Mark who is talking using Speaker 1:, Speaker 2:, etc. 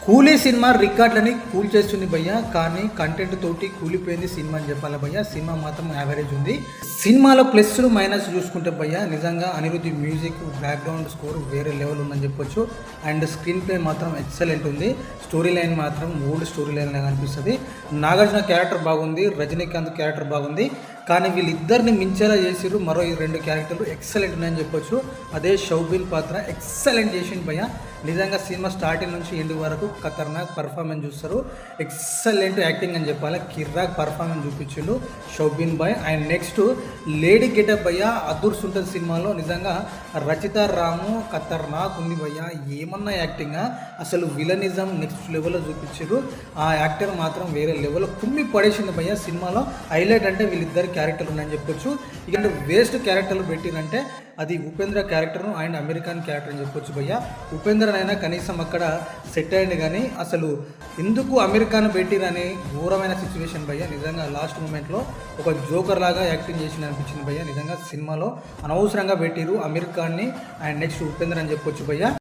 Speaker 1: కూలీ cinema రికార్డులని cool చేస్తుంది భయ్య, కానీ కంటెంట్ తోటి కూలిపోయింది సినిమా అని చెప్పాలి భయ్య. సినిమా మాత్రం యావరేజ్ ఉంది. సినిమాలో ప్లస్లు మైనస్ చూసుకుంటే భయ్య నిజంగా అనిరుద్ధి మ్యూజిక్, బ్యాక్గ్రౌండ్ స్కోర్ వేరే లెవెల్ ఉందని చెప్పొచ్చు. అండ్ స్క్రీన్ ప్లే మాత్రం ఎక్సలెంట్ ఉంది. స్టోరీ లైన్ మాత్రం ఓల్డ్ స్టోరీ లైన్ లాగా అనిపిస్తుంది. నాగార్జున క్యారెక్టర్ బాగుంది, రజనీకాంత్ క్యారెక్టర్ బాగుంది, కానీ వీళ్ళిద్దరిని మించేలా చేసిరు. మరో ఈ రెండు క్యారెక్టర్లు ఎక్సలెంట్ ఉన్నాయని చెప్పొచ్చు. అదే షౌబిన్ పాత్ర ఎక్సలెంట్ చేసింది భయ్య. నిజంగా సినిమా స్టార్టింగ్ నుంచి ఎండ్ వరకు ఖతర్నాక్ పర్ఫార్మెన్స్ చూస్తారు. ఎక్సలెంట్ యాక్టింగ్ అని చెప్పాలి. కిర్రాక్ పర్ఫార్మెన్స్ చూపించిండు Soubin boy. And next lady getup భయ్య అదుర్స్ ఉంటుంది సినిమాలో. నిజంగా రచిత రాము ఖతర్నాక్ ఉంది భయ్య. ఏమన్నా యాక్టింగ్, అసలు విలనిజం నెక్స్ట్ లెవెల్లో చూపించారు. ఆ యాక్టర్ మాత్రం వేరే లెవెల్లో కుమ్మి పడేసింది భయ్య. సినిమాలో హైలైట్ అంటే వీళ్ళిద్దరు క్యారెక్టర్లు ఉన్నాయని చెప్పొచ్చు. ఇక వేస్ట్ క్యారెక్టర్లు పెట్టిరంటే అది Upendra character and American character అని చెప్పొచ్చు భయ్య. ఉపేంద్రనైనా కనీసం అక్కడ సెట్ అయ్యింది, కానీ అసలు ఎందుకు అమెరికాను పెట్టిరని ఘోరమైన సిచ్యువేషన్ భయ్య. నిజంగా లాస్ట్ మూమెంట్లో ఒక జోకర్ లాగా యాక్టింగ్ చేసి అనిపించింది భయ్య. నిజంగా సినిమాలో అనవసరంగా పెట్టిరు అమెరికాన్ని అండ్ నెక్స్ట్ ఉపేంద్ర అని చెప్పొచ్చు భయ్య.